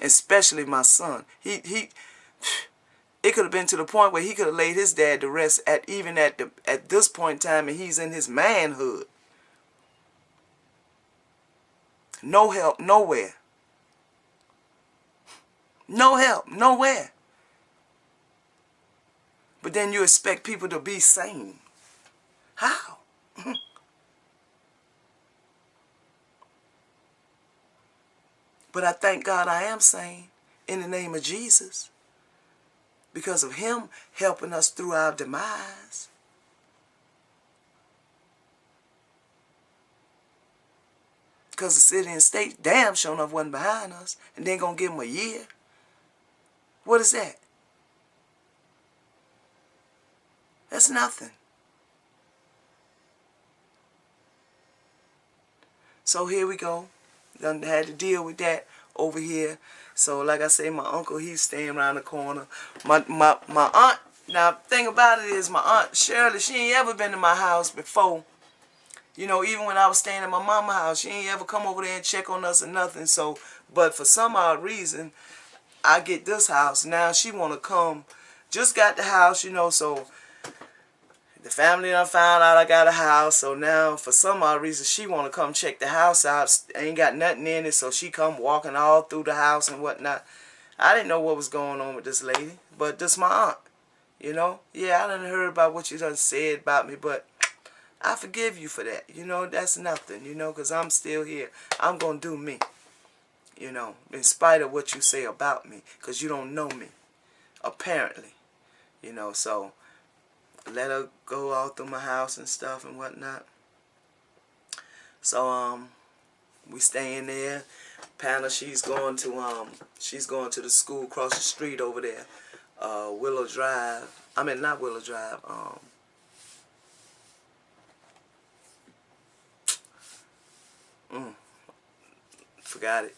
especially my son. It could have been to the point where he could have laid his dad to rest at this point in time, and he's in his manhood. No help nowhere. No help nowhere. But then you expect people to be sane. How? But I thank God I am sane in the name of Jesus, because of him helping us through our demise. Because the city and state damn sure enough wasn't behind us, and then gonna give them a year. What is that? That's nothing. So here we go. Done had to deal with that over here. So like I say, my uncle, he's staying around the corner. My aunt, now the thing about it is, my aunt Shirley, she ain't ever been to my house before. You know, even when I was staying at my mama's house, she ain't ever come over there and check on us or nothing. So, but for some odd reason, I get this house. Now she want to come. Just got the house, you know, so the family done found out I got a house. So now, for some odd reason, she want to come check the house out. Ain't got nothing in it, so she come walking all through the house and whatnot. I didn't know what was going on with this lady, but this my aunt, you know. Yeah, I done heard about what you done said about me, but I forgive you for that. You know, that's nothing, you know, because I'm still here. I'm going to do me, you know, in spite of what you say about me, because you don't know me, apparently, you know. So let her go all through my house and stuff and whatnot. So we staying there. Panna, she's going to the school across the street over there, Willow Drive. I mean, not Willow Drive. Forgot it.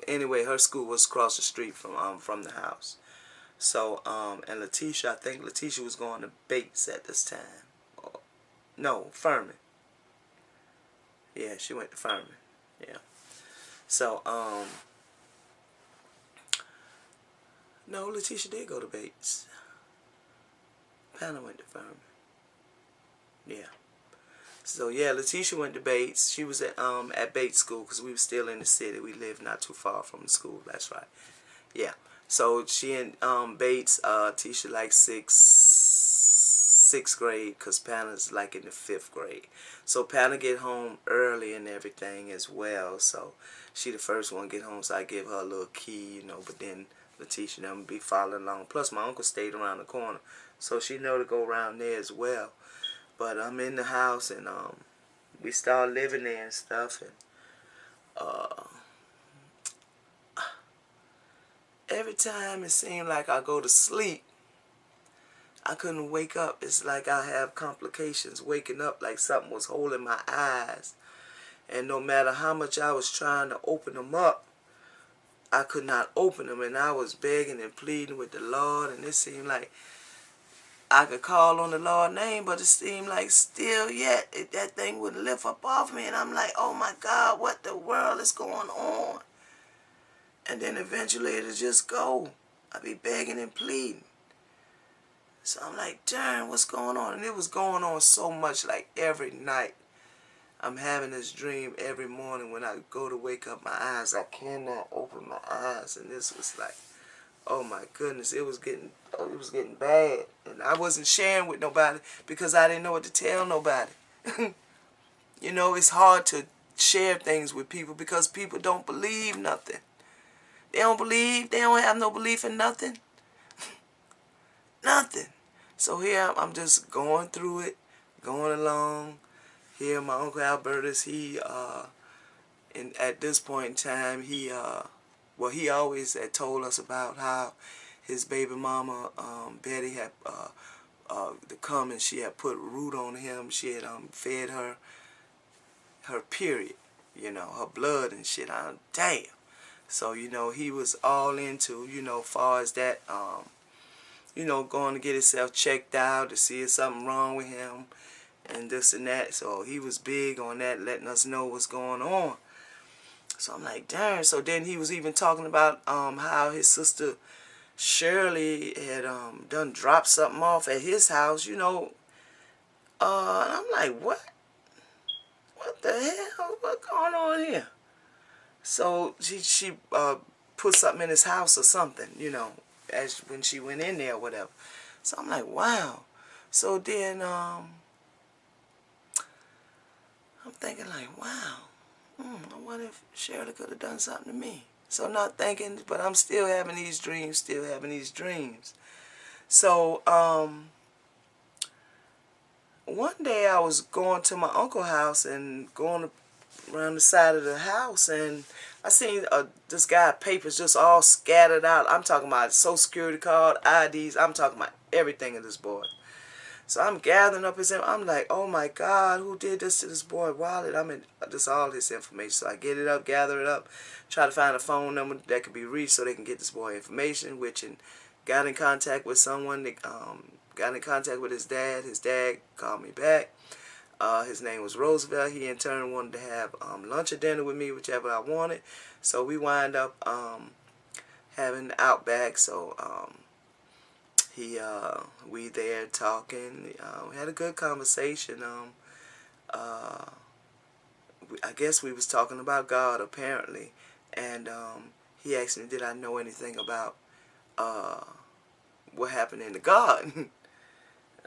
Anyway, her school was across the street from the house. So and Letitia, I think Letitia was going to Bates at this time. No, Furman. Yeah, she went to Furman. Yeah. So no, Letitia did go to Bates. Panna went to Furman. Yeah. So yeah, Letitia went to Bates. She was at Bates School because we were still in the city. We lived not too far from the school. That's right. Yeah. So she in Bates, Tisha like sixth grade, because Panna's like in the 5th grade. So Panna get home early and everything as well. So she the first one get home, so I give her a little key, you know. But then Letitia them be following along. Plus my uncle stayed around the corner, so she know to go around there as well. But I'm in the house, and we start living there and stuff, and every time it seemed like I go to sleep, I couldn't wake up. It's like I have complications waking up, like something was holding my eyes. And no matter how much I was trying to open them up, I could not open them. And I was begging and pleading with the Lord, and it seemed like I could call on the Lord's name, but it seemed like still yet that thing would lift up off me. And I'm like, oh my God, what the world is going on? And then eventually it'll just go. I'll be begging and pleading. So I'm like, darn, what's going on? And it was going on so much, like every night. I'm having this dream every morning when I go to wake up my eyes. I cannot open my eyes. And this was like, oh my goodness, it was getting bad. And I wasn't sharing with nobody because I didn't know what to tell nobody. You know, it's hard to share things with people because people don't believe nothing. They don't believe, they don't have no belief in nothing. Nothing. So here I'm just going through it, going along. Here my Uncle Albertus, at this point in time, he always had told us about how his baby mama, Betty, had to come, and she had put root on him. She had fed her period, you know, her blood and shit. Damn. So, you know, he was all into, you know, far as that, you know, going to get himself checked out to see if something wrong with him and this and that. So he was big on that, letting us know what's going on. So I'm like, darn. So then he was even talking about how his sister Shirley had done dropped something off at his house, you know. And I'm like, what? What the hell? What's going on here? So she put something in his house or something, you know, as when she went in there or whatever. So I'm like, wow. So then I'm thinking like, wow. I wonder if Shirley could have done something to me. So not thinking, but I'm still having these dreams, So one day I was going to my uncle's house and going around the side of the house, and I seen this guy papers just all scattered out. I'm talking about Social Security card, IDs. I'm talking about everything of this boy. So I'm gathering up his info. I'm like, oh my God, who did this to this boy wallet? I mean, just all this information. So I get it up, gather it up, try to find a phone number that could be reached so they can get this boy information, and got in contact with someone that got in contact with his dad. His dad called me back. His name was Roosevelt. He in turn wanted to have lunch or dinner with me, whichever I wanted. So we wind up having Outback. So we there talking. We had a good conversation. I guess we was talking about God apparently, and he asked me, did I know anything about what happened in the garden?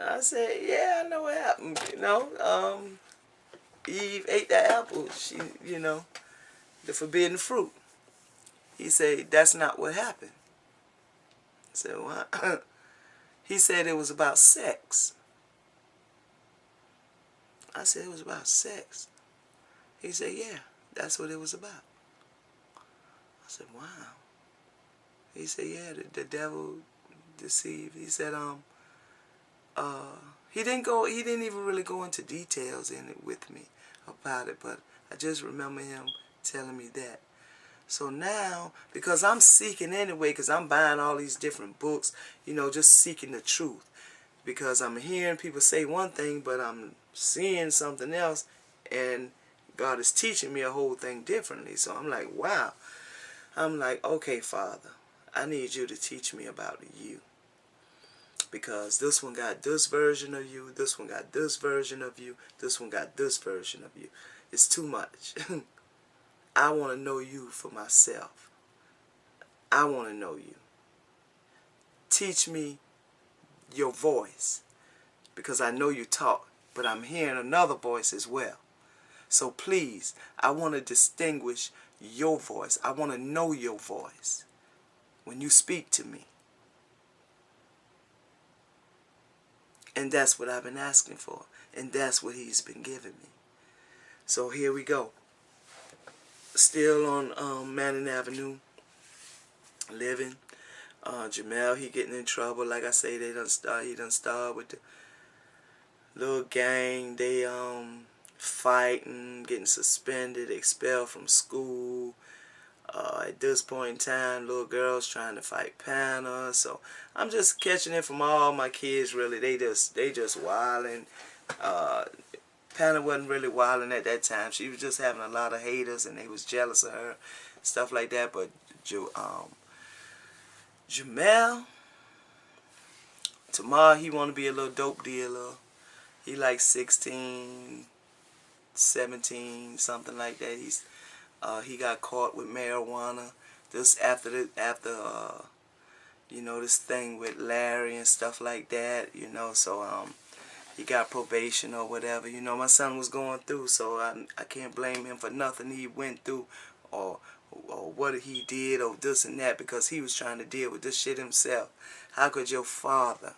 I said, yeah, I know what happened. You know, Eve ate that apple. She, you know, the forbidden fruit. He said, that's not what happened. I said, what? He said it was about sex. I said it was about sex. He said, yeah, that's what it was about. I said, wow. He said, yeah, the devil deceived. He said, he didn't even really go into details in it with me about it, but I just remember him telling me that. So now, because I'm seeking anyway, because I'm buying all these different books, you know, just seeking the truth. Because I'm hearing people say one thing, but I'm seeing something else, and God is teaching me a whole thing differently. So I'm like, wow. I'm like, okay, Father, I need you to teach me about you. Because this one got this version of you, this one got this version of you, this one got this version of you. It's too much. I want to know you for myself. I want to know you. Teach me your voice, because I know you talk, but I'm hearing another voice as well. So please, I want to distinguish your voice. I want to know your voice when you speak to me. And that's what I've been asking for, and that's what he's been giving me. So here we go. Still on Manning Avenue, living. Jamel, he getting in trouble. Like I say, he done started with the little gang. They fighting, getting suspended, expelled from school. At this point in time, little girls trying to fight Panna. So I'm just catching it from all my kids. Really, they just wilding. Panna wasn't really wilding at that time. She was just having a lot of haters, and they was jealous of her, stuff like that. But Jamel, tomorrow he want to be a little dope dealer. He like 16, 17, something like that. He got caught with marijuana. This after you know, this thing with Larry and stuff like that. You know, so he got probation or whatever. You know, my son was going through, so I can't blame him for nothing he went through or what he did or this and that, because he was trying to deal with this shit himself. How could your father,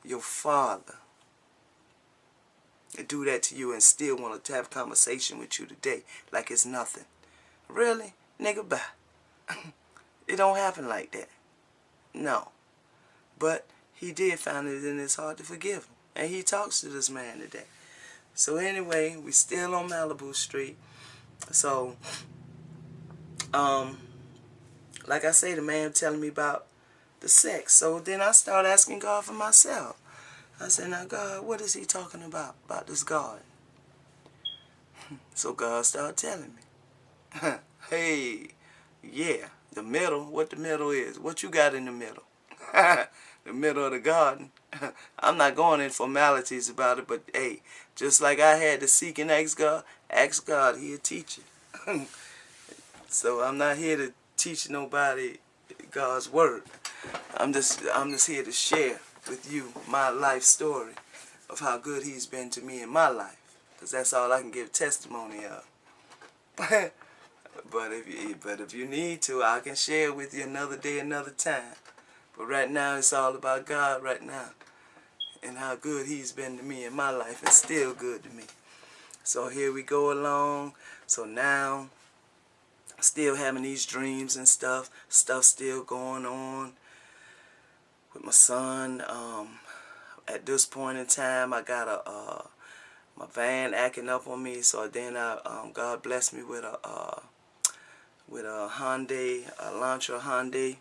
your father, do that to you and still want to have a conversation with you today like it's nothing? Really? Nigga, bye. It don't happen like that. No. But he did find it in his heart to forgive him. And he talks to this man today. So anyway, we still on Malibu Street. So, like I say, the man telling me about the sex. So then I start asking God for myself. I said, now God, what is he talking about this God? So God started telling me. Hey, yeah, the middle, what the middle is. What you got in the middle? The middle of the garden. I'm not going in formalities about it, but hey, just like I had to seek and ask God, He'll teach you. So I'm not here to teach nobody God's word. I'm just here to share with you my life story of how good He's been to me in my life, because that's all I can give testimony of. But if you need to, I can share with you another day, another time. But right now, it's all about God right now, and how good He's been to me in my life, and still good to me. So here we go along. So now, still having these dreams and stuff still going on with my son. At this point in time, I got my van acting up on me. So then God blessed me with a Hyundai, a Elantra Hyundai.